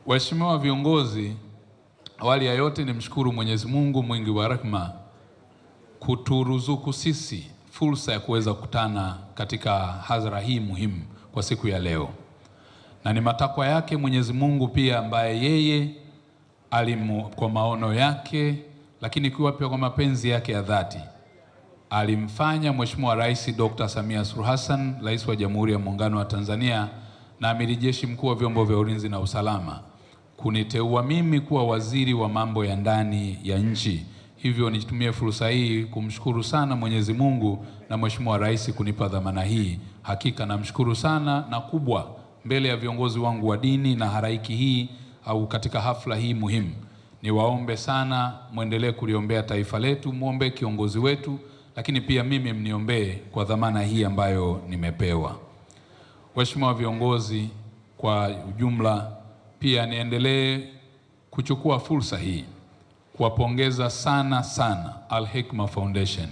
Waheshimiwa viongozi, awali ya yote nimshukuru Mwenyezi Mungu mwingi wa rehema kuturuzuku sisi fursa ya kuweza kukutana katika hadhara hii muhimu kwa siku ya leo. Na ni matakwa yake Mwenyezi Mungu pia ambaye yeye kwa maono yake, lakini pia kwa mapenzi yake ya dhati alimfanya Mheshimiwa Rais Dr. Samia Suluhu Hassan, Rais wa Jamhuri ya Muungano wa Tanzania na Amiri Jeshi Mkuu wa Vyombo vya Ulinzi na Usalama kuniteua mimi kuwa waziri wa mambo ya ndani ya nchi. Hivyo nitumie fursa hii kumshukuru sana Mwenyezi Mungu na Mheshimiwa Rais kunipa dhamana hii. Hakika namshukuru sana na kubwa mbele ya viongozi wangu wa dini na haraiki hii au katika hafla hii muhimu. Niwaombe sana muendelee kuliombea taifa letu, muombe kiongozi wetu, lakini pia mimi mniombee kwa dhamana hii ambayo nimepewa. Waheshimiwa viongozi kwa ujumla, pia niendelee kuchukua fursa hii kuwapongeza sana Al-Hikma Foundation,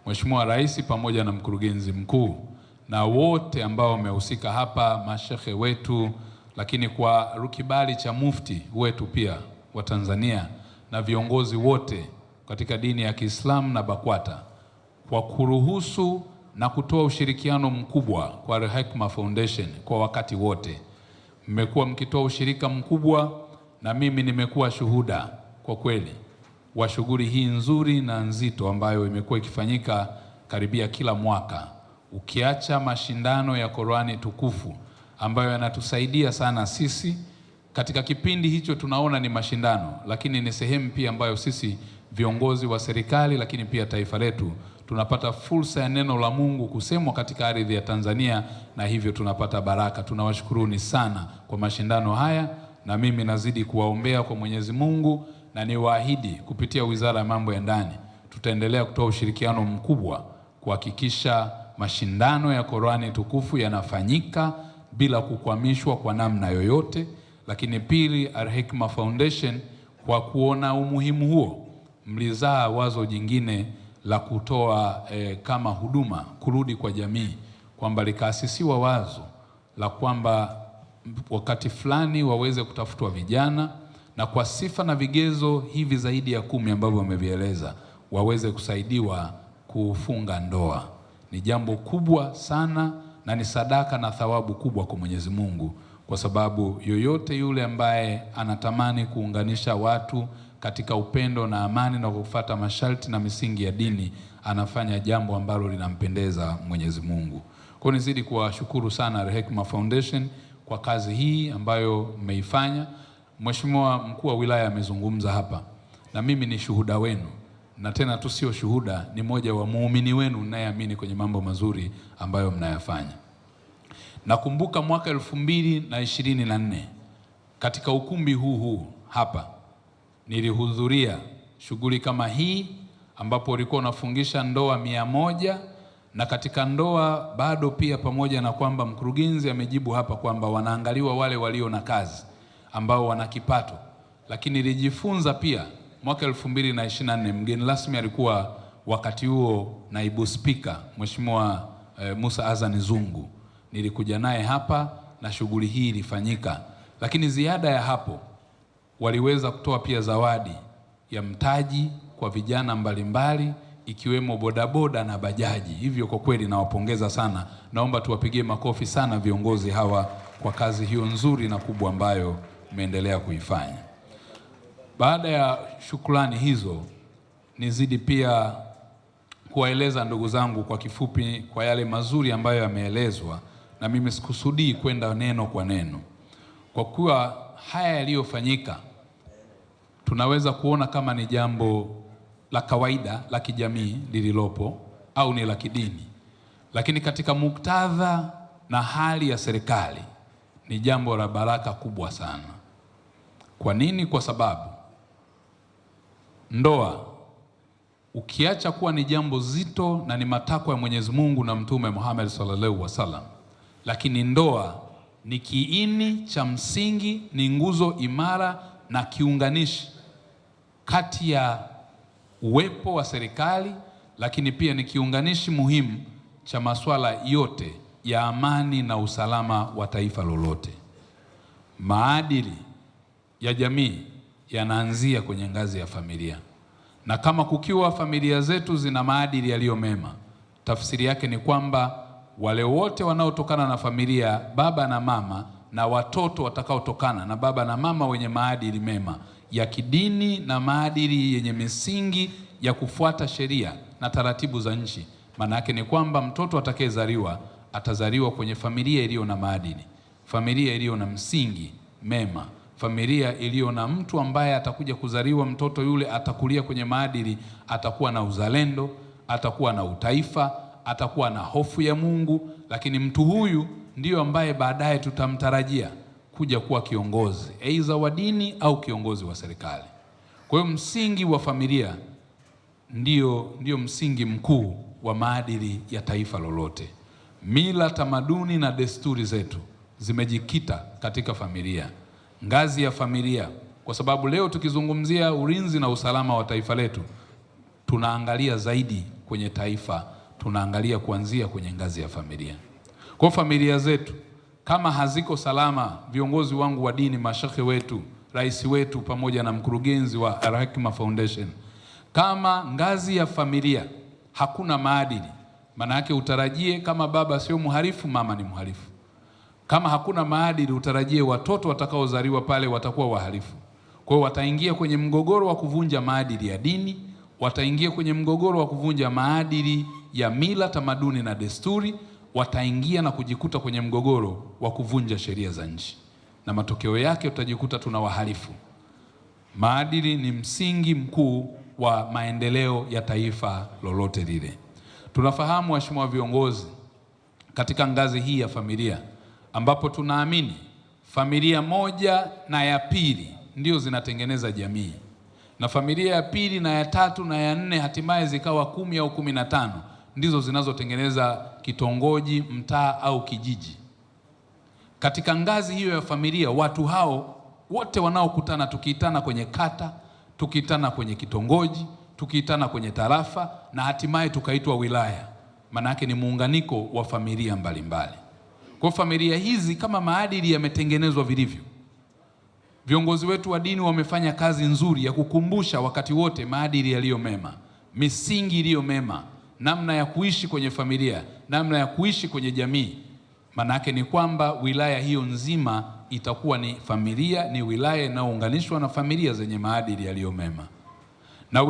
Mheshimiwa Rais pamoja na mkurugenzi mkuu na wote ambao wamehusika hapa, mashehe wetu, lakini kwa kibali cha mufti wetu pia wa Tanzania na viongozi wote katika dini ya Kiislamu na BAKWATA kwa kuruhusu na kutoa ushirikiano mkubwa kwa Al-Hikma Foundation kwa wakati wote. Mmekuwa mkitoa ushirika mkubwa na mimi nimekuwa shuhuda kwa kweli wa shughuli hii nzuri na nzito ambayo imekuwa ikifanyika karibia kila mwaka. Ukiacha mashindano ya Qur'ani tukufu ambayo yanatusaidia sana sisi katika kipindi hicho, tunaona ni mashindano, lakini ni sehemu pia ambayo sisi viongozi wa serikali lakini pia taifa letu tunapata fursa ya neno la Mungu kusemwa katika ardhi ya Tanzania, na hivyo tunapata baraka. Tunawashukuruni sana kwa mashindano haya, na mimi nazidi kuwaombea kwa Mwenyezi Mungu, na niwaahidi kupitia Wizara ya Mambo ya Ndani tutaendelea kutoa ushirikiano mkubwa kuhakikisha mashindano ya Qur'ani tukufu yanafanyika bila kukwamishwa kwa namna yoyote. Lakini pili, Al-Hikma Foundation kwa kuona umuhimu huo mlizaa wazo jingine la kutoa kama huduma kurudi kwa jamii, kwamba likaasisiwa wazo la kwamba wakati fulani waweze kutafutwa vijana na kwa sifa na vigezo hivi zaidi ya 10 ambavyo wamevieleza waweze kusaidiwa kufunga ndoa. Ni jambo kubwa sana na ni sadaka na thawabu kubwa kwa Mwenyezi Mungu, kwa sababu yoyote yule ambaye anatamani kuunganisha watu katika upendo na amani na kufuata masharti na misingi ya dini anafanya jambo ambalo linampendeza Mwenyezi Mungu. Kwa nizidi kuwashukuru sana Al-Hikma Foundation kwa kazi hii ambayo mmeifanya. Mheshimiwa Mkuu wa Wilaya amezungumza hapa na mimi ni shuhuda wenu, na tena tu sio shuhuda, ni moja wa muumini wenu ninayeamini kwenye mambo mazuri ambayo mnayafanya. Nakumbuka mwaka 2024 katika ukumbi huu hapa nilihudhuria shughuli kama hii ambapo ulikuwa unafungisha ndoa 100, na katika ndoa bado pia, pamoja na kwamba mkurugenzi amejibu hapa kwamba wanaangaliwa wale walio na kazi ambao wana kipato, lakini nilijifunza pia mwaka 2024 mgeni rasmi alikuwa wakati huo naibu spika Mheshimiwa Musa Azani Zungu. Nilikuja naye hapa na shughuli hii ilifanyika, lakini ziada ya hapo waliweza kutoa pia zawadi ya mtaji kwa vijana mbalimbali ikiwemo bodaboda na bajaji. Hivyo kwa kweli nawapongeza sana. Naomba tuwapigie makofi sana viongozi hawa kwa kazi hiyo nzuri na kubwa ambayo umeendelea kuifanya. Baada ya shukrani hizo, nizidi pia kuwaeleza ndugu zangu kwa kifupi kwa yale mazuri ambayo yameelezwa, na mimi sikusudii kwenda neno kwa neno, kwa kuwa haya yaliyofanyika tunaweza kuona kama ni jambo la kawaida la kijamii lililopo au ni la kidini, lakini katika muktadha na hali ya serikali ni jambo la baraka kubwa sana. Kwa nini? Kwa sababu ndoa ukiacha kuwa ni jambo zito na ni matakwa ya Mwenyezi Mungu na Mtume Muhammad sallallahu alaihi wasallam, lakini ndoa ni kiini cha msingi, ni nguzo imara na kiunganishi kati ya uwepo wa serikali, lakini pia ni kiunganishi muhimu cha masuala yote ya amani na usalama wa taifa lolote. Maadili ya jamii yanaanzia kwenye ngazi ya familia. Na kama kukiwa familia zetu zina maadili yaliyo mema, tafsiri yake ni kwamba wale wote wanaotokana na familia, baba na mama, na watoto watakaotokana na baba na mama wenye maadili mema ya kidini na maadili yenye misingi ya kufuata sheria na taratibu za nchi, maana yake ni kwamba mtoto atakayezaliwa atazaliwa kwenye familia iliyo na maadili, familia iliyo na msingi mema, familia iliyo na mtu ambaye atakuja kuzaliwa, mtoto yule atakulia kwenye maadili, atakuwa na uzalendo, atakuwa na utaifa, atakuwa na hofu ya Mungu, lakini mtu huyu ndiyo ambaye baadaye tutamtarajia kuja kuwa kiongozi aidha wa dini au kiongozi wa serikali. Kwa hiyo msingi wa familia ndiyo msingi mkuu wa maadili ya taifa lolote. Mila, tamaduni na desturi zetu zimejikita katika familia, ngazi ya familia, kwa sababu leo tukizungumzia ulinzi na usalama wa taifa letu, tunaangalia zaidi kwenye taifa, tunaangalia kuanzia kwenye ngazi ya familia. Kwa familia zetu kama haziko salama, viongozi wangu wa dini, mashekhe wetu, rais wetu pamoja na mkurugenzi wa Al-Hikma Foundation, kama ngazi ya familia hakuna maadili, maana yake utarajie kama baba sio mhalifu, mama ni mhalifu. Kama hakuna maadili, utarajie watoto watakaozaliwa pale watakuwa wahalifu. Kwa hiyo wataingia kwenye mgogoro wa kuvunja maadili ya dini, wataingia kwenye mgogoro wa kuvunja maadili ya mila, tamaduni na desturi, wataingia na kujikuta kwenye mgogoro wa kuvunja sheria za nchi, na matokeo yake utajikuta tuna wahalifu. Maadili ni msingi mkuu wa maendeleo ya taifa lolote lile. Tunafahamu waheshimiwa viongozi, katika ngazi hii ya familia ambapo tunaamini familia moja na ya pili ndio zinatengeneza jamii, na familia ya pili na ya tatu na ya nne hatimaye zikawa 10 au 15 ndizo zinazotengeneza kitongoji, mtaa au kijiji. Katika ngazi hiyo ya familia, watu hao wote wanaokutana, tukiitana kwenye kata, tukiitana kwenye kitongoji, tukiitana kwenye tarafa na hatimaye tukaitwa wilaya, maana yake ni muunganiko wa familia mbalimbali. Kwa familia hizi kama maadili yametengenezwa vilivyo, viongozi wetu wa dini wamefanya kazi nzuri ya kukumbusha wakati wote maadili yaliyo mema, misingi iliyo mema, namna ya kuishi kwenye familia, namna ya kuishi kwenye jamii. Maana yake ni kwamba wilaya hiyo nzima itakuwa ni familia, ni wilaya inayounganishwa na familia zenye maadili yaliyo mema. Na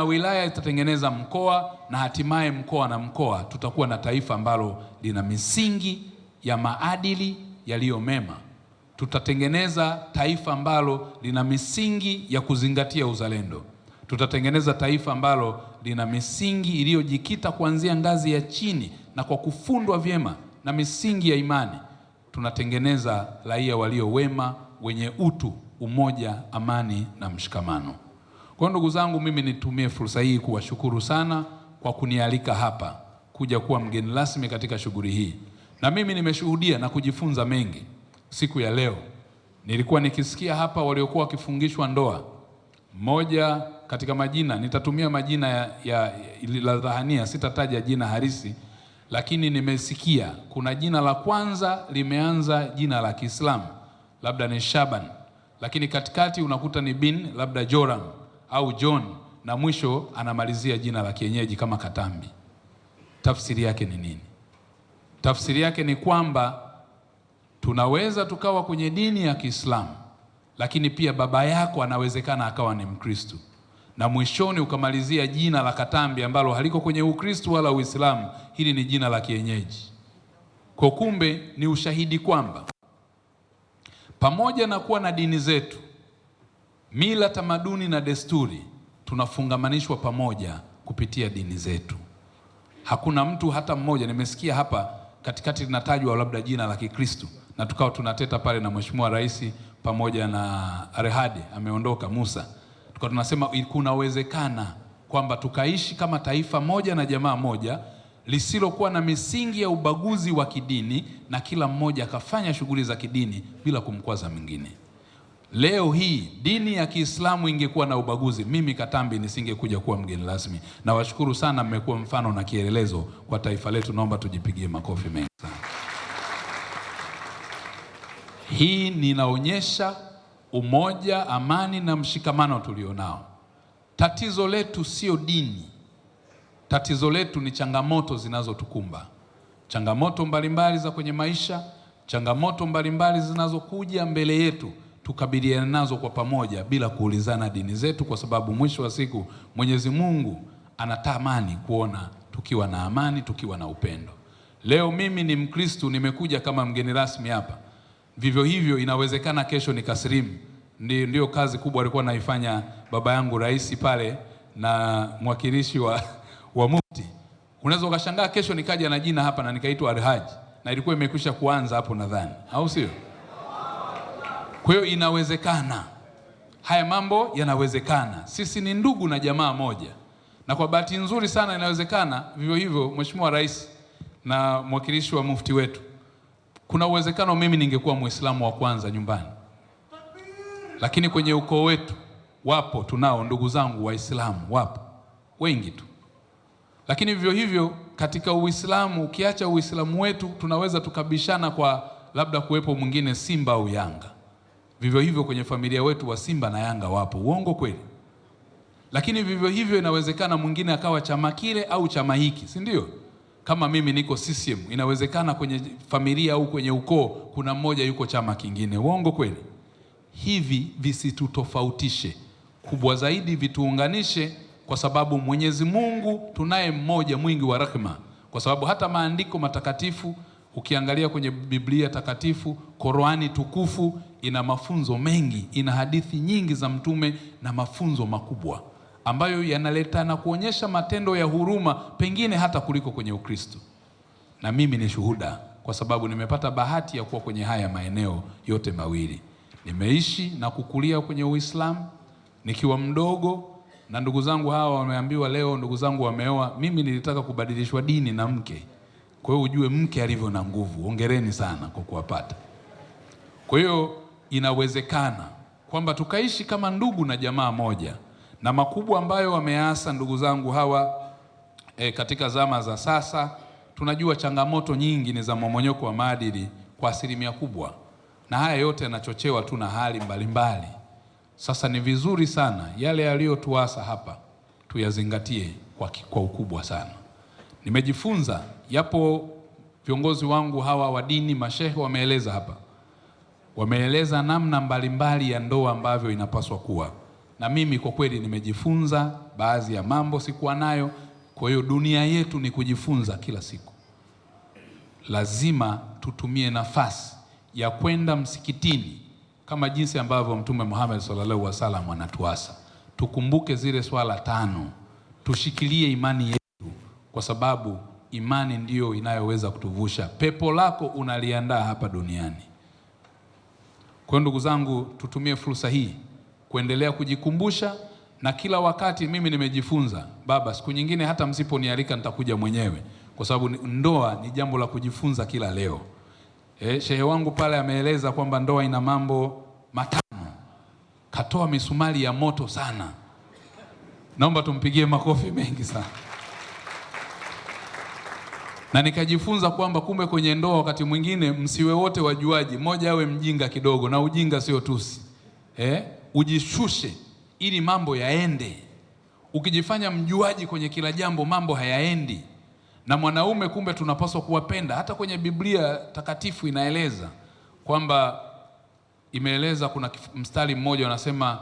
wilaya itatengeneza mkoa, na hatimaye mkoa na mkoa tutakuwa na taifa ambalo lina misingi ya maadili yaliyo mema. Tutatengeneza taifa ambalo lina misingi ya kuzingatia uzalendo. Tutatengeneza taifa ambalo lina misingi iliyojikita kuanzia ngazi ya chini na kwa kufundwa vyema na misingi ya imani. Tunatengeneza raia walio wema, wenye utu, umoja, amani na mshikamano. Kwa ndugu zangu, mimi nitumie fursa hii kuwashukuru sana kwa kunialika hapa kuja kuwa mgeni rasmi katika shughuli hii. Na mimi nimeshuhudia na kujifunza mengi siku ya leo. Nilikuwa nikisikia hapa waliokuwa wakifungishwa ndoa. Mmoja katika majina, nitatumia majina ya dhahania, sitataja jina halisi, lakini nimesikia kuna jina la kwanza limeanza jina la Kiislamu, labda ni Shaban, lakini katikati unakuta ni bin, labda Joram au John, na mwisho anamalizia jina la kienyeji kama Katambi. Tafsiri yake ni nini? Tafsiri yake ni kwamba tunaweza tukawa kwenye dini ya Kiislamu, lakini pia baba yako anawezekana akawa ni Mkristo, na mwishoni ukamalizia jina la Katambi ambalo haliko kwenye Ukristo wala Uislamu. Hili ni jina la kienyeji. Kwa kumbe ni ushahidi kwamba pamoja na kuwa na dini zetu, mila, tamaduni na desturi, tunafungamanishwa pamoja kupitia dini zetu. Hakuna mtu hata mmoja, nimesikia hapa katikati linatajwa labda jina la Kikristo, na tukao tunateta pale na Mheshimiwa Rais pamoja na Arehadi ameondoka Musa, tukao tunasema kunawezekana kwamba tukaishi kama taifa moja na jamaa moja lisilokuwa na misingi ya ubaguzi wa kidini, na kila mmoja akafanya shughuli za kidini bila kumkwaza mwingine. Leo hii dini ya Kiislamu ingekuwa na ubaguzi, mimi Katambi nisingekuja kuwa mgeni rasmi. Na washukuru sana, mmekuwa mfano na kielelezo kwa taifa letu. Naomba tujipigie makofi mengi sana. Hii ninaonyesha umoja, amani na mshikamano tulionao. Tatizo letu sio dini. Tatizo letu ni changamoto zinazotukumba. Changamoto mbalimbali za kwenye maisha, changamoto mbalimbali zinazokuja mbele yetu, tukabiliane nazo kwa pamoja bila kuulizana dini zetu, kwa sababu mwisho wa siku Mwenyezi Mungu anatamani kuona tukiwa na amani, tukiwa na upendo. Leo mimi ni Mkristo, nimekuja kama mgeni rasmi hapa. Vivyo hivyo inawezekana kesho nikasilimu. Ndio kazi kubwa alikuwa naifanya baba yangu rais pale na mwakilishi wa mufti. Unaweza ukashangaa kesho nikaja na jina hapa na nikaitwa Alhaji, na ilikuwa imekwisha kuanza hapo nadhani, au sio? Kwa hiyo inawezekana. Haya mambo yanawezekana. Sisi ni ndugu na jamaa moja. Na kwa bahati nzuri sana inawezekana vivyo hivyo Mheshimiwa Rais na mwakilishi wa mufti wetu. Kuna uwezekano mimi ningekuwa Muislamu wa kwanza nyumbani. Lakini kwenye ukoo wetu wapo, tunao ndugu zangu Waislamu, wapo wengi tu. Lakini vivyo hivyo katika Uislamu, ukiacha Uislamu wetu tunaweza tukabishana kwa labda kuwepo mwingine Simba au Yanga. Vivyo hivyo kwenye familia wetu wa Simba na Yanga wapo. Uongo kweli? Lakini vivyo hivyo inawezekana mwingine akawa chama kile au chama hiki, si ndio? Kama mimi niko CCM, inawezekana kwenye familia au kwenye ukoo kuna mmoja yuko chama kingine. Uongo kweli? Hivi visitutofautishe, kubwa zaidi vituunganishe, kwa sababu Mwenyezi Mungu tunaye mmoja mwingi wa rehema. Kwa sababu hata maandiko matakatifu ukiangalia kwenye Biblia takatifu, Qur'ani tukufu ina mafunzo mengi, ina hadithi nyingi za mtume na mafunzo makubwa ambayo yanaleta na kuonyesha matendo ya huruma pengine hata kuliko kwenye Ukristo. Na mimi ni shuhuda, kwa sababu nimepata bahati ya kuwa kwenye haya maeneo yote mawili. Nimeishi na kukulia kwenye Uislamu nikiwa mdogo, na ndugu zangu hawa wameambiwa leo ndugu zangu wameoa. Mimi nilitaka kubadilishwa dini na mke. Kwa hiyo ujue mke alivyo na nguvu. Hongereni sana kwa kuwapata. Kwa hiyo inawezekana kwamba tukaishi kama ndugu na jamaa moja. Na makubwa ambayo wameasa ndugu zangu hawa katika zama za sasa, tunajua changamoto nyingi ni za mmomonyoko wa maadili kwa asilimia kubwa. Na haya yote yanachochewa tu na hali mbalimbali. Sasa ni vizuri sana yale yaliyotuasa hapa tuyazingatie kwa ukubwa sana. Nimejifunza, yapo viongozi wangu hawa wa dini, mashehe wameeleza hapa. Wameeleza namna mbalimbali ya ndoa ambavyo inapaswa kuwa. Na mimi kwa kweli nimejifunza baadhi ya mambo sikuwa nayo. Kwa hiyo dunia yetu ni kujifunza kila siku. Lazima tutumie nafasi ya kwenda msikitini kama jinsi ambavyo Mtume Muhammad sallallahu alaihi wasallam anatuasa. Tukumbuke zile swala 5. Tushikilie imani yetu, kwa sababu imani ndiyo inayoweza kutuvusha. Pepo lako unaliandaa hapa duniani. Kwa ndugu zangu, tutumie fursa hii kuendelea kujikumbusha, na kila wakati mimi nimejifunza, baba, siku nyingine hata msiponialika nitakuja mwenyewe, kwa sababu ndoa ni jambo la kujifunza kila leo. Shehe wangu pale ameeleza kwamba ndoa ina mambo matano. Katoa misumari ya moto sana. Naomba tumpigie makofi mengi sana. Na nikajifunza kwamba kumbe kwenye ndoa wakati mwingine msiwe wote wajuaji, mmoja awe mjinga kidogo, na ujinga sio tusi. Ujishushe ili mambo yaende. Ukijifanya mjuaji kwenye kila jambo, mambo hayaendi. Na mwanaume kumbe tunapaswa kuwapenda. Hata kwenye Biblia takatifu inaeleza kwamba, imeeleza, kuna mstari mmoja unasema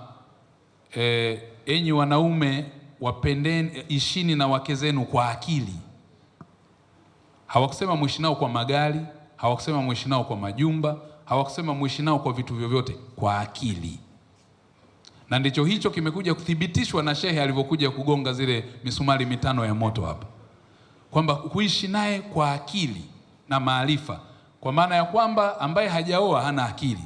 enyi wanaume wapendeni, ishini na wake zenu kwa akili. Hawakusema muishi nao kwa magari, hawakusema muishi nao kwa majumba, hawakusema muishi nao kwa vitu vyovyote, kwa akili. Na ndicho hicho kimekuja kuthibitishwa na shehe alivyokuja kugonga zile misumari 5 ya moto hapa, kwamba kuishi naye kwa akili na maarifa, kwa maana ya kwamba ambaye hajaoa hana akili.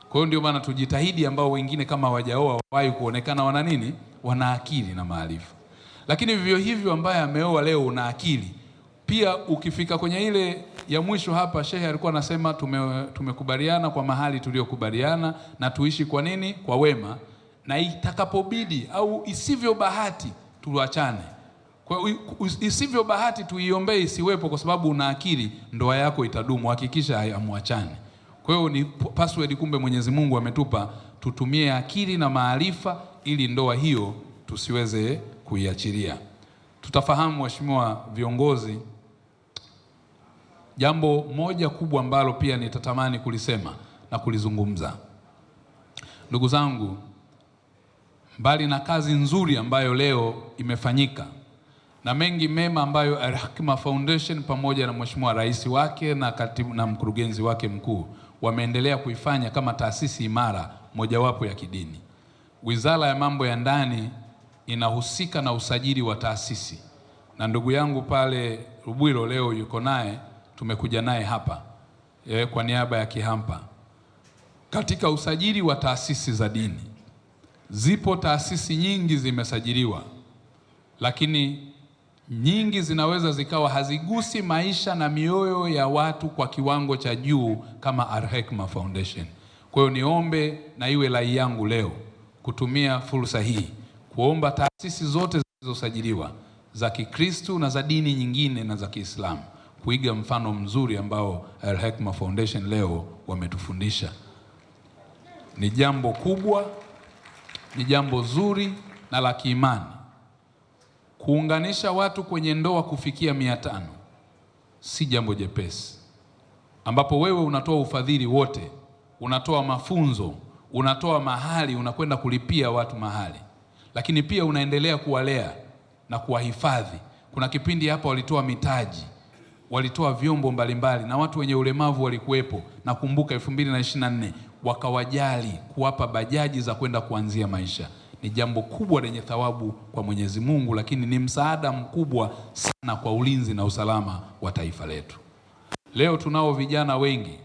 Kwa hiyo ndio maana tujitahidi ambao wengine kama hawajaoa wawahi kuonekana wana nini, wana akili na maarifa. Lakini vivyo hivyo ambaye ameoa leo una akili pia. Ukifika kwenye ile ya mwisho hapa, shehe alikuwa anasema tumekubaliana kwa mahali tuliokubaliana, na tuishi kwa nini, kwa wema, na itakapobidi au isivyo bahati tuachane. Kwa isivyo bahati tuiombee isiwepo, kwa sababu una akili, ndoa yako itadumu. Hakikisha hamuachane. Kwa hiyo ni password kumbe Mwenyezi Mungu ametupa tutumie akili na maarifa ili ndoa hiyo tusiweze kuiachilia. Tutafahamu waheshimiwa viongozi, jambo moja kubwa ambalo pia nitatamani kulisema na kulizungumza. Ndugu zangu, mbali na kazi nzuri ambayo leo imefanyika na mengi mema ambayo Al-Hikma Foundation pamoja na Mheshimiwa Rais wake na katibu na mkurugenzi wake mkuu wameendelea kuifanya kama taasisi imara mojawapo ya kidini. Wizara ya Mambo ya Ndani inahusika na usajili wa taasisi, na ndugu yangu pale Rubwiro leo yuko naye, tumekuja naye hapa kwa niaba ya Kihampa. Katika usajili wa taasisi za dini, zipo taasisi nyingi zimesajiliwa, lakini nyingi zinaweza zikawa hazigusi maisha na mioyo ya watu kwa kiwango cha juu kama Al-Hikma Foundation. Kwa hiyo niombe na iwe rai yangu leo kutumia fursa hii kuomba taasisi zote zilizosajiliwa za Kikristo na za dini nyingine na za Kiislamu kuiga mfano mzuri ambao Al-Hikma Foundation leo wametufundisha. Ni jambo kubwa, ni jambo zuri na la kiimani. Kuunganisha watu kwenye ndoa kufikia 500 si jambo jepesi, ambapo wewe unatoa ufadhili wote, unatoa mafunzo, unatoa mahali, unakwenda kulipia watu mahali, lakini pia unaendelea kuwalea na kuwahifadhi. Kuna kipindi hapa walitoa mitaji, walitoa vyombo mbalimbali na watu wenye ulemavu walikuwepo. Nakumbuka 2024 wakawajali kuwapa bajaji za kwenda kuanzia maisha. Ni jambo kubwa lenye thawabu kwa Mwenyezi Mungu, lakini ni msaada mkubwa sana kwa ulinzi na usalama wa taifa letu. Leo tunao vijana wengi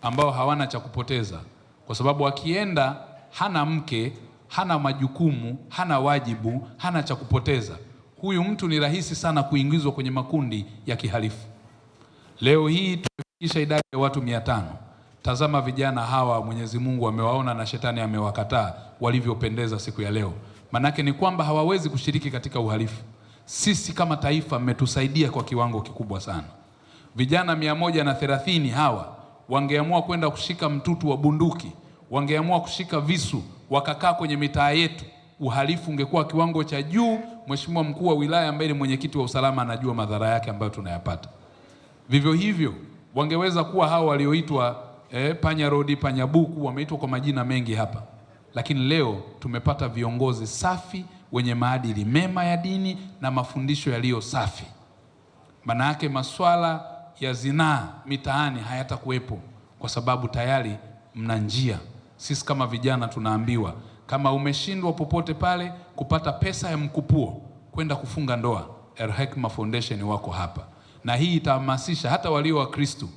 ambao hawana cha kupoteza, kwa sababu akienda hana mke, hana majukumu, hana wajibu, hana cha kupoteza. Huyu mtu ni rahisi sana kuingizwa kwenye makundi ya kihalifu. Leo hii tumefikisha idadi ya watu 500. Tazama vijana hawa, Mwenyezi Mungu amewaona na shetani amewakataa walivyopendeza siku ya leo. Manake ni kwamba hawawezi kushiriki katika uhalifu. Sisi kama taifa mmetusaidia kwa kiwango kikubwa sana. Vijana 130 hawa wangeamua kwenda kushika mtutu wa bunduki, wangeamua kushika visu, wakakaa kwenye mitaa yetu, uhalifu ungekuwa kiwango cha juu. Mheshimiwa mkuu wa wilaya ambaye ni mwenyekiti wa usalama anajua madhara yake ambayo tunayapata. Vivyo hivyo wangeweza kuwa hao walioitwa panya rodi, panya buku, wameitwa kwa majina mengi hapa. Lakini leo tumepata viongozi safi wenye maadili mema ya dini na mafundisho yaliyo safi. Maana yake maswala ya zinaa mitaani hayatakuwepo, kwa sababu tayari mna njia. Sisi kama vijana tunaambiwa kama umeshindwa popote pale kupata pesa ya mkupuo kwenda kufunga ndoa, Al-Hikma Foundation wako hapa, na hii itahamasisha hata walio wa Kristo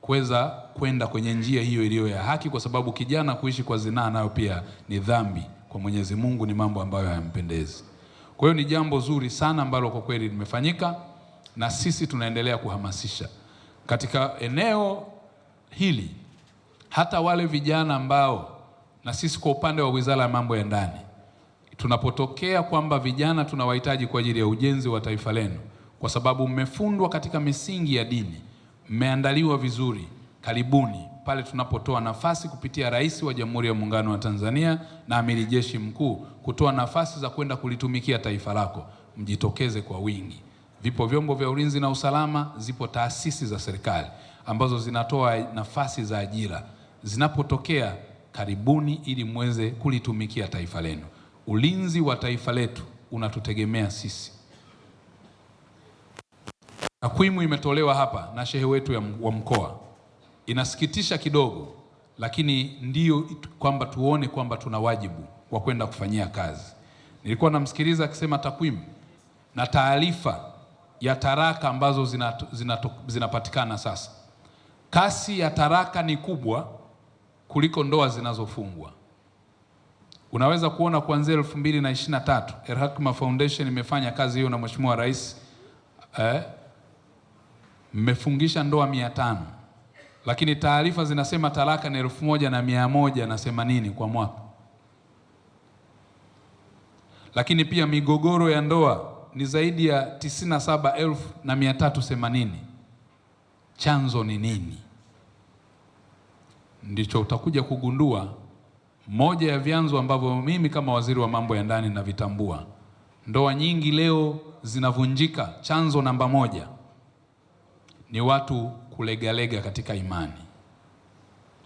kuweza kwenda kwenye njia hiyo iliyo ya haki, kwa sababu kijana kuishi kwa zinaa nayo pia ni dhambi kwa Mwenyezi Mungu, ni mambo ambayo hayampendezi. Kwa hiyo ni jambo zuri sana ambalo kwa kweli limefanyika, na sisi tunaendelea kuhamasisha katika eneo hili. Hata wale vijana ambao, na sisi kwa upande wa Wizara ya Mambo ya Ndani tunapotokea kwamba vijana tunawahitaji kwa ajili ya ujenzi wa taifa lenu, kwa sababu mmefundwa katika misingi ya dini, mmeandaliwa vizuri, karibuni pale tunapotoa nafasi kupitia Rais wa Jamhuri ya Muungano wa Tanzania na Amiri Jeshi Mkuu kutoa nafasi za kwenda kulitumikia taifa lako, mjitokeze kwa wingi. Vipo vyombo vya ulinzi na usalama, zipo taasisi za serikali ambazo zinatoa nafasi za ajira. Zinapotokea, karibuni ili muweze kulitumikia taifa lenu. Ulinzi wa taifa letu unatutegemea sisi. Takwimu imetolewa hapa na shehe wetu wa mkoa. Inasikitisha kidogo, lakini ndiyo kwamba tuone kwamba tuna wajibu wa kwenda kufanyia kazi. Nilikuwa namsikiliza akisema takwimu na taarifa ya taraka ambazo zinapatikana sasa. Kasi ya taraka ni kubwa kuliko ndoa zinazofungwa. Unaweza kuona kuanzia 2023 Al-Hikma Foundation imefanya kazi hiyo na Mheshimiwa Rais, mmefungisha ndoa 500, lakini taarifa zinasema talaka ni 1180 kwa mwaka. Lakini pia migogoro ya ndoa ni zaidi ya 97,380. Chanzo ni nini? Ndicho utakuja kugundua moja ya vyanzo ambavyo mimi kama waziri wa mambo ya ndani navitambua, ndoa nyingi leo zinavunjika, chanzo namba moja ni watu kulegalega katika imani,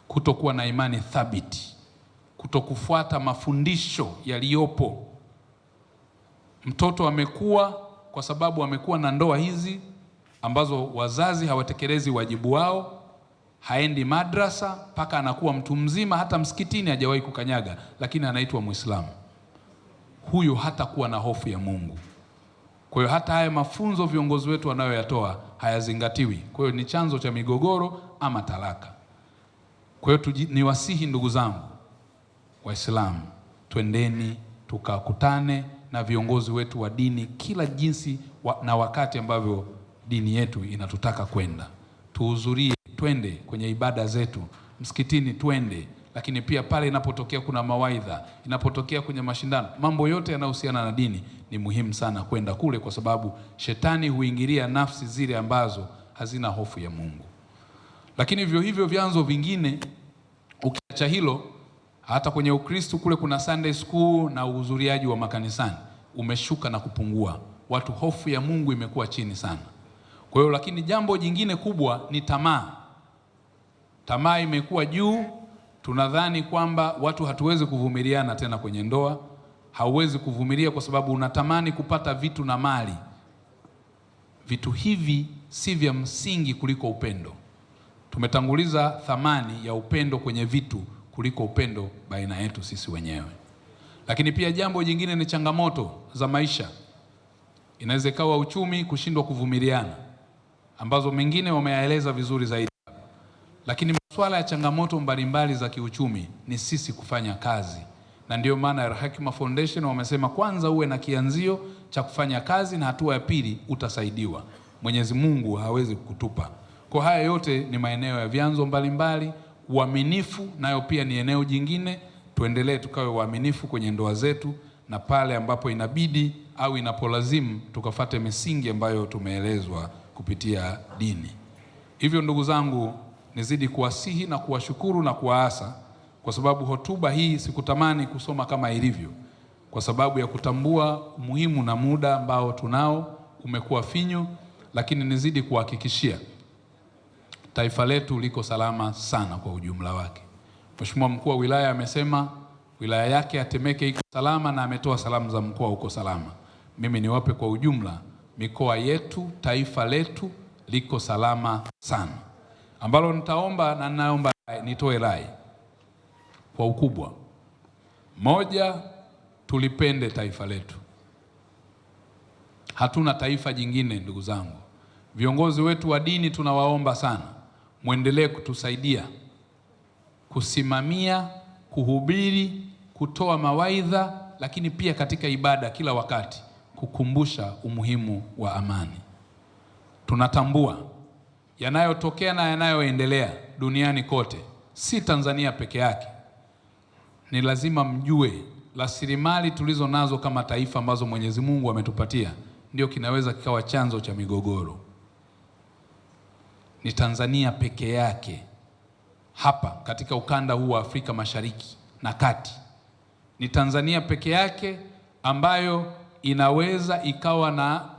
kutokuwa na imani thabiti, kutokufuata mafundisho yaliyopo. Mtoto amekuwa kwa sababu amekuwa na ndoa hizi ambazo wazazi hawatekelezi wajibu wao, haendi madrasa mpaka anakuwa mtu mzima, hata msikitini hajawahi kukanyaga, lakini anaitwa Muislamu. Huyo hatakuwa na hofu ya Mungu. Kwa hiyo hata haya mafunzo viongozi wetu wanayoyatoa hayazingatiwi. Kwa hiyo ni chanzo cha migogoro ama talaka. Kwa hiyo niwasihi ndugu zangu Waislamu, twendeni tukakutane na viongozi wetu wa dini kila jinsi na wakati ambavyo dini yetu inatutaka kwenda. Tuhudhurie, twende kwenye ibada zetu, msikitini twende, lakini pia pale inapotokea kuna mawaidha, inapotokea kwenye mashindano, mambo yote yanayohusiana na dini ni muhimu sana kwenda kule, kwa sababu shetani huingilia nafsi zile ambazo hazina hofu ya Mungu. Lakini hivyo vyanzo vingine, ukiacha hilo, hata kwenye Ukristo kule kuna Sunday school na uhudhuriaji wa makanisani umeshuka na kupungua. Watu hofu ya Mungu imekuwa chini sana. Kwa hiyo, lakini jambo jingine kubwa ni tamaa. Tamaa imekuwa juu. Tunadhani kwamba watu hatuwezi kuvumiliana tena kwenye ndoa. Hauwezi kuvumilia kwa sababu unatamani kupata vitu na mali. Vitu hivi si vya msingi kuliko upendo. Tumetanguliza thamani ya upendo kwenye vitu kuliko upendo baina yetu sisi wenyewe. Lakini pia jambo jingine ni changamoto za maisha. Inaweza ikawa uchumi, kushindwa kuvumiliana, ambazo mengine wameyaeleza vizuri zaidi. Lakini masuala ya changamoto mbalimbali za kiuchumi ni sisi kufanya kazi. Na ndio maana Al-Hikma Foundation wamesema kwanza uwe na kianzio cha kufanya kazi, na hatua ya pili utasaidiwa. Mwenyezi Mungu hawezi kukutupa. Kwa haya yote ni maeneo ya vyanzo mbalimbali. Uaminifu nayo pia ni eneo jingine. Tuendelee tukawe waaminifu kwenye ndoa zetu, na pale ambapo inabidi au inapolazimu tukafate misingi ambayo tumeelezwa kupitia dini. Hivyo ndugu zangu, nizidi kuwasihi na kuwashukuru na kuwaasa, kwa sababu hotuba hii sikutamani kusoma kama ilivyo, kwa sababu ya kutambua umuhimu na muda ambao tunao umekuwa finyu, lakini nizidi kuhakikishia taifa letu liko salama sana kwa ujumla wake. Mheshimiwa Mkuu wa Wilaya amesema wilaya yake ya Temeke iko salama, na ametoa salamu za mkoa uko salama. Mimi niwape kwa ujumla, mikoa yetu, taifa letu liko salama sana. Ambalo nitaomba na naomba nitoe rai kwa ukubwa. Moja, tulipende taifa letu. Hatuna taifa jingine ndugu zangu. Viongozi wetu wa dini tunawaomba sana, muendelee kutusaidia kusimamia, kuhubiri, kutoa mawaidha, lakini pia katika ibada kila wakati kukumbusha umuhimu wa amani. Tunatambua yanayotokea na yanayoendelea duniani kote, si Tanzania peke yake. Ni lazima mjue rasilimali tulizo nazo kama taifa ambazo Mwenyezi Mungu ametupatia ndio kinaweza kikawa chanzo cha migogoro. Ni Tanzania peke yake hapa katika ukanda huu wa Afrika Mashariki na Kati. Ni Tanzania peke yake ambayo inaweza ikawa na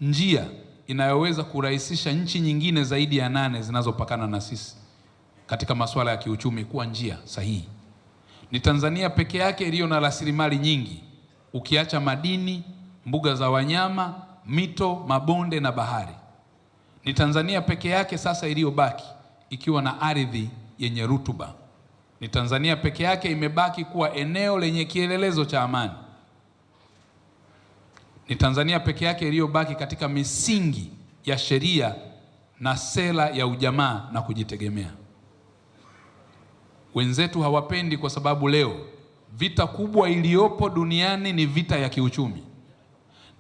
njia inayoweza kurahisisha nchi nyingine zaidi ya 8 zinazopakana na sisi katika masuala ya kiuchumi kuwa njia sahihi. Ni Tanzania peke yake iliyo na rasilimali nyingi, ukiacha madini, mbuga za wanyama, mito, mabonde na bahari. Ni Tanzania peke yake sasa iliyobaki ikiwa na ardhi yenye rutuba. Ni Tanzania peke yake imebaki kuwa eneo lenye kielelezo cha amani. Ni Tanzania peke yake iliyobaki katika misingi ya sheria na sera ya ujamaa na kujitegemea. Wenzetu hawapendi, kwa sababu leo vita kubwa iliyopo duniani ni vita ya kiuchumi.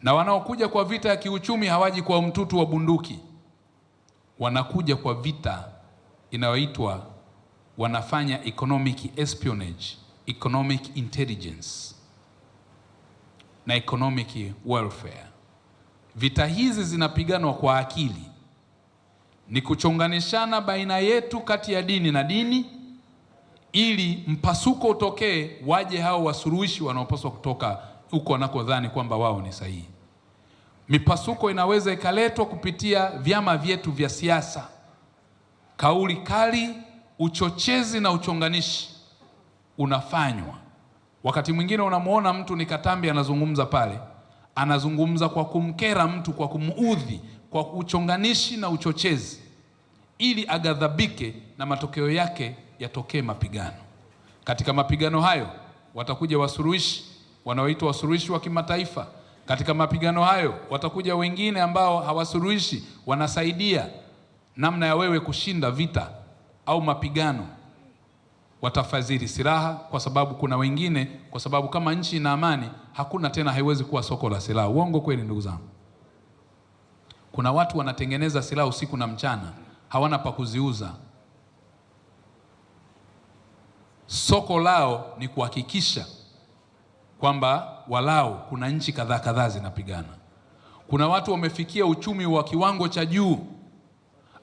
Na wanaokuja kwa vita ya kiuchumi hawaji kwa mtutu wa bunduki. Wanakuja kwa vita inayoitwa, wanafanya economic espionage, economic intelligence na economic warfare. Vita hizi zinapiganwa kwa akili. Ni kuchonganishana baina yetu kati ya dini na dini, ili mpasuko utokee, waje hao wasuluhishi wanaopaswa kutoka huko wanakodhani kwamba wao ni sahihi. Mipasuko inaweza ikaletwa kupitia vyama vyetu vya siasa, kauli kali, uchochezi na uchonganishi unafanywa. Wakati mwingine unamuona mtu ni Katambi anazungumza pale, anazungumza kwa kumkera mtu, kwa kumuudhi, kwa uchonganishi na uchochezi, ili aghadhabike na matokeo yake yatokee mapigano. Katika mapigano hayo watakuja wasuluhishi wanaoitwa wasuluhishi wa kimataifa. Katika mapigano hayo watakuja wengine ambao hawasuluhishi, wanasaidia namna ya wewe kushinda vita au mapigano. Watafadhili silaha, kwa sababu kuna wengine, kwa sababu kama nchi ina amani, hakuna tena, haiwezi kuwa soko la silaha. Uongo kweli ndugu zangu? Kuna watu wanatengeneza silaha usiku na mchana, hawana pa kuziuza. Soko lao ni kuhakikisha kwamba walau kuna nchi kadhaa zinapigana. Kuna watu wamefikia uchumi wa kiwango cha juu,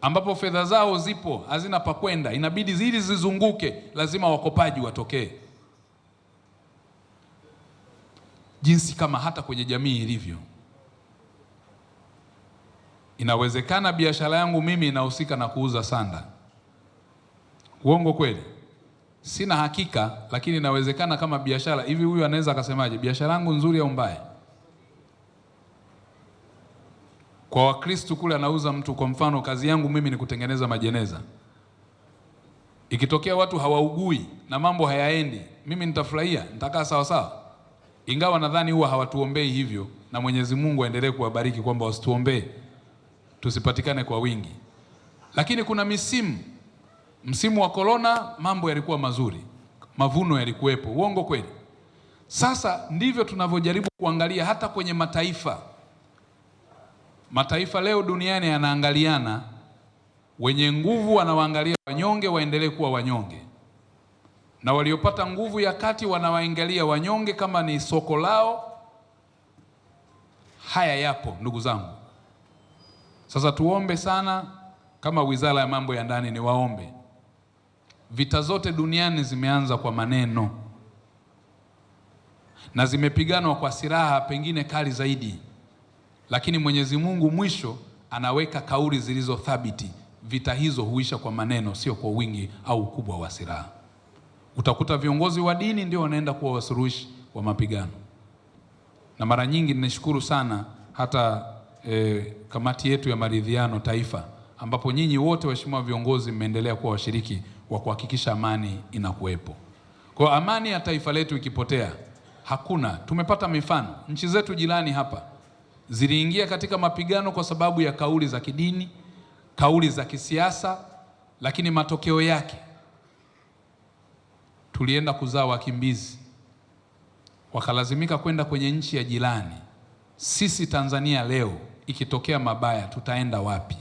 ambapo fedha zao zipo hazina pa kwenda, inabidi zili zizunguke, lazima wakopaji watokee. Jinsi kama hata kwenye jamii ilivyo. Inawezekana biashara yangu mimi inahusika na kuuza sanda. Uongo kweli? Sina hakika, lakini inawezekana kama biashara hivi. Huyu anaweza akasemaje, biashara yangu nzuri au mbaya? Kwa Wakristo kule anauza mtu, kwa mfano kazi yangu mimi ni kutengeneza majeneza. Ikitokea watu hawaugui na mambo hayaendi, mimi nitafurahia, nitakaa sawa sawa. Ingawa nadhani huwa hawatuombei hivyo, na Mwenyezi Mungu aendelee kuwabariki kwamba wasituombee tusipatikane kwa wingi. Lakini kuna msimu wa korona mambo yalikuwa mazuri, mavuno yalikuwepo. Uongo kweli? Sasa ndivyo tunavyojaribu kuangalia hata kwenye mataifa leo duniani yanaangaliana, wenye nguvu wanawaangalia wanyonge waendelee kuwa wanyonge, na waliopata nguvu ya kati wanawaangalia wanyonge kama ni soko lao. Haya yapo ndugu zangu. Sasa tuombe sana, kama Wizara ya Mambo ya Ndani ni waombe. Vita zote duniani zimeanza kwa maneno na zimepiganwa kwa silaha pengine kali zaidi, lakini Mwenyezi Mungu mwisho anaweka kauli zilizo thabiti. Vita hizo huisha kwa maneno, sio kwa wingi au ukubwa wa silaha. Utakuta viongozi wa dini ndio wanaenda kuwa wasuluhishi wa mapigano, na mara nyingi ninashukuru sana hata kamati yetu ya maridhiano taifa, ambapo nyinyi wote waheshimiwa viongozi mmeendelea kuwa washiriki wa kuhakikisha amani inakuwepo. Kwa amani ya taifa letu ikipotea, tumepata mifano, nchi zetu jirani hapa ziliingia katika mapigano kwa sababu ya kauli za kidini, kauli za kisiasa, lakini matokeo yake tulienda kuzaa wakimbizi, wakalazimika kwenda kwenye nchi ya jirani. Sisi Tanzania leo ikitokea mabaya tutaenda wapi?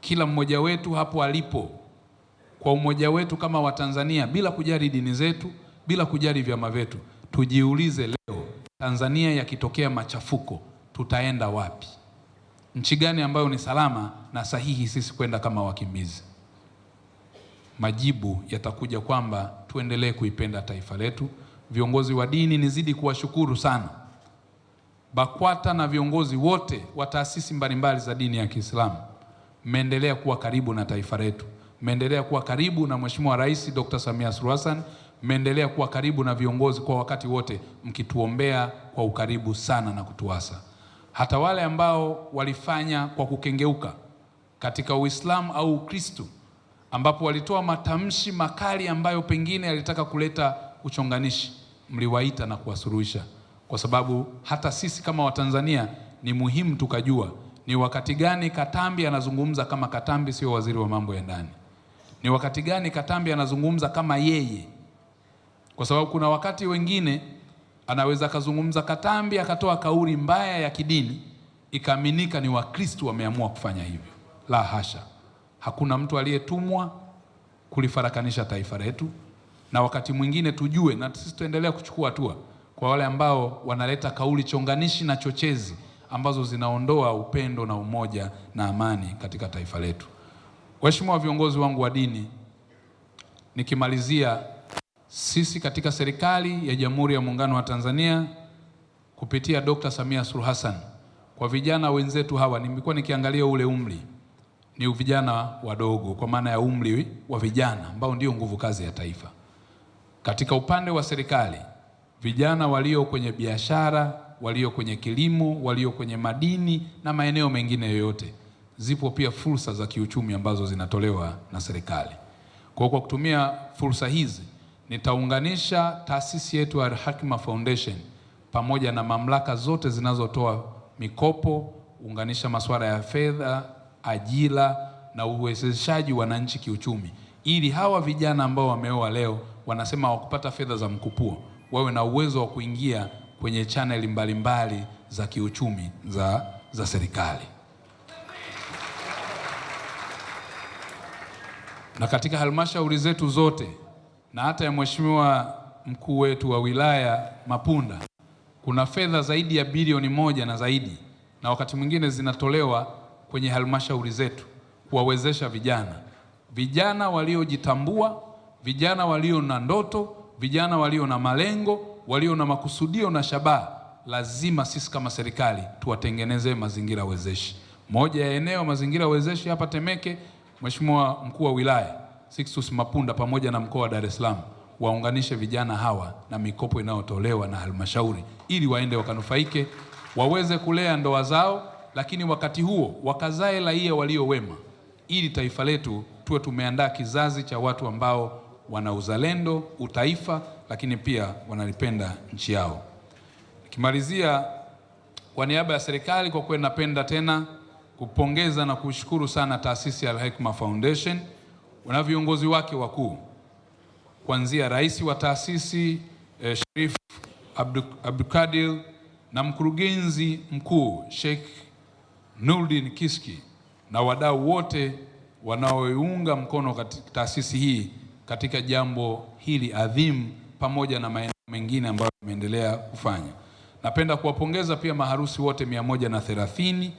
Kila mmoja wetu hapo alipo, kwa umoja wetu kama Watanzania, bila kujali dini zetu, bila kujali vyama vyetu, tujiulize leo, Tanzania yakitokea machafuko tutaenda wapi? Nchi gani ambayo ni salama na sahihi sisi kwenda kama wakimbizi? Majibu yatakuja kwamba tuendelee kuipenda taifa letu. Viongozi wa dini nizidi kuwashukuru sana, BAKWATA na viongozi wote wa taasisi mbalimbali za dini ya Kiislamu, mmeendelea kuwa karibu na taifa letu, mmeendelea kuwa karibu na Mheshimiwa Rais Dr. Samia Suluhu Hassan, mmeendelea kuwa karibu na viongozi kwa wakati wote, mkituombea kwa ukaribu sana na kutuasa. Hata wale ambao walifanya kwa kukengeuka katika Uislamu au Ukristo, ambapo walitoa matamshi makali ambayo pengine yalitaka kuleta uchonganishi, mliwaita na kuwasuluhisha, kwa sababu hata sisi kama Watanzania ni muhimu tukajua ni wakati gani Katambi anazungumza kama Katambi, sio waziri wa mambo ya ndani. Ni wakati gani Katambi anazungumza kama yeye, kwa sababu kuna wakati wengine anaweza kazungumza Katambi akatoa kauli mbaya ya kidini ikaaminika ni Wakristo wameamua kufanya hivyo. La hasha, hakuna mtu aliyetumwa kulifarakanisha taifa letu, na wakati mwingine tujue, na sisi tuendelea kuchukua hatua kwa wale ambao wanaleta kauli chonganishi na chochezi ambazo zinaondoa upendo na umoja na amani katika taifa letu. Waheshimiwa viongozi wangu wa dini, Nikimalizia, sisi katika serikali ya Jamhuri ya Muungano wa Tanzania kupitia Dr. Samia Suluhu Hassan, kwa vijana wenzetu hawa, nimekuwa nikiangalia ule umri, ni vijana wadogo kwa maana ya umri wa vijana ambao ndio nguvu kazi ya taifa. Katika upande wa serikali, vijana walio kwenye biashara, walio kwenye kilimo, walio kwenye madini na maeneo mengine yoyote, zipo pia fursa za kiuchumi ambazo zinatolewa na serikali. Kwa kutumia fursa hizi, nitaunganisha taasisi yetu ya Al-Hikma Foundation pamoja na mamlaka zote zinazotoa mikopo, unganisha masuala ya fedha, ajira na uwezeshaji wananchi kiuchumi, ili hawa vijana ambao wameoa leo wanasema wakupata fedha za mkupuo, wawe na uwezo wa kuingia kwenye chaneli mbalimbali za kiuchumi za serikali. Na katika halmashauri zetu zote na hata ya Mheshimiwa mkuu wetu wa wilaya Mapunda, kuna fedha zaidi ya bilioni 1 na zaidi, na wakati mwingine zinatolewa kwenye halmashauri zetu kuwawezesha vijana waliojitambua, vijana walio na ndoto, vijana walio na malengo, walio na makusudio na shabaha. Lazima sisi kama serikali tuwatengeneze mazingira wezeshi. Moja ya eneo mazingira wezeshi hapa Temeke, Mheshimiwa mkuu wa wilaya Sixtus Mapunda pamoja na mkoa wa Dar es Salaam waunganishe vijana hawa na mikopo inayotolewa na halmashauri, ili waende wakanufaike, waweze kulea ndoa zao, lakini wakati huo wakazae raia walio wema, ili taifa letu tuwe tumeandaa kizazi cha watu ambao wana uzalendo, utaifa, lakini pia wanalipenda nchi yao. Nikimalizia, kwa niaba ya serikali, kwa kweli napenda tena kupongeza na kushukuru sana taasisi ya Al-Hikma Foundation na viongozi wake wakuu, kuanzia rais wa taasisi Sharif Abdulkadir na mkurugenzi mkuu Sheikh Nurdin Kiski na wadau wote wanaoiunga mkono katika taasisi hii katika jambo hili adhimu, pamoja na maeneo mengine ambayo yameendelea kufanya. Napenda kuwapongeza pia maharusi wote 130,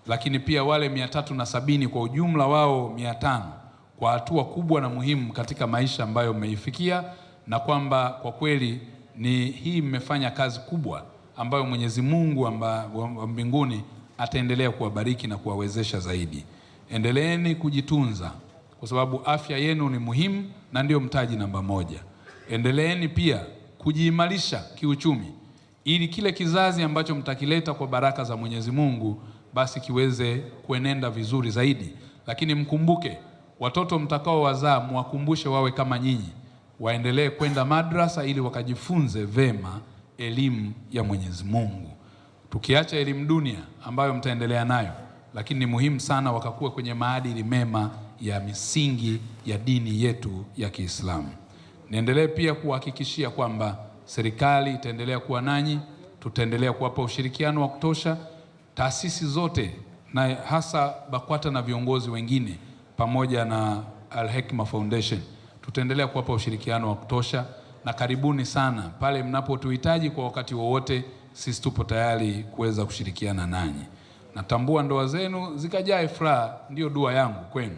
lakini pia wale 370 kwa ujumla wao 500 kwa hatua kubwa na muhimu katika maisha ambayo mmeifikia, na kwamba kwa kweli hii mmefanya kazi kubwa ambayo Mwenyezi Mungu wa mbinguni ataendelea kuwabariki na kuwawezesha zaidi. Endeleeni kujitunza kwa sababu afya yenu ni muhimu na ndio mtaji namba 1. Endeleeni pia kujiimarisha kiuchumi, ili kile kizazi ambacho mtakileta kwa baraka za Mwenyezi Mungu basi kiweze kuenenda vizuri zaidi. Lakini mkumbuke, watoto mtakao wazaa mwakumbushe wawe kama nyinyi, waendelee kwenda madrasa ili wakajifunze vema elimu ya Mwenyezi Mungu. Tukiacha elimu dunia ambayo mtaendelea nayo, lakini ni muhimu sana wakakuwa kwenye maadili mema ya misingi ya dini yetu ya Kiislamu. Niendelee pia kuhakikishia kwamba serikali itaendelea kuwa nanyi, tutaendelea kuwapa ushirikiano wa kutosha, taasisi zote na hasa BAKWATA na viongozi wengine pamoja na Al-Hikma Foundation, tutaendelea kuwapa ushirikiano wa kutosha, na karibuni sana pale mnapotuhitaji kwa wakati wowote, sisi tupo tayari kuweza kushirikiana nanyi. Natambua ndoa zenu zikajae furaha, ndio dua yangu kwenu.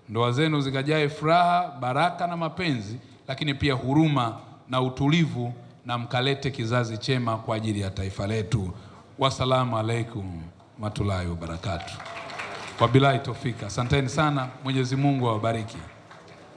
Ndoa zenu zikajae furaha, baraka na mapenzi, lakini pia huruma na utulivu, na mkalete kizazi chema kwa ajili ya taifa letu. Wassalamu alaikum warahmatullahi wabarakatuh. Wabillahi tawfik. Asanteni sana, Mwenyezi Mungu awabariki.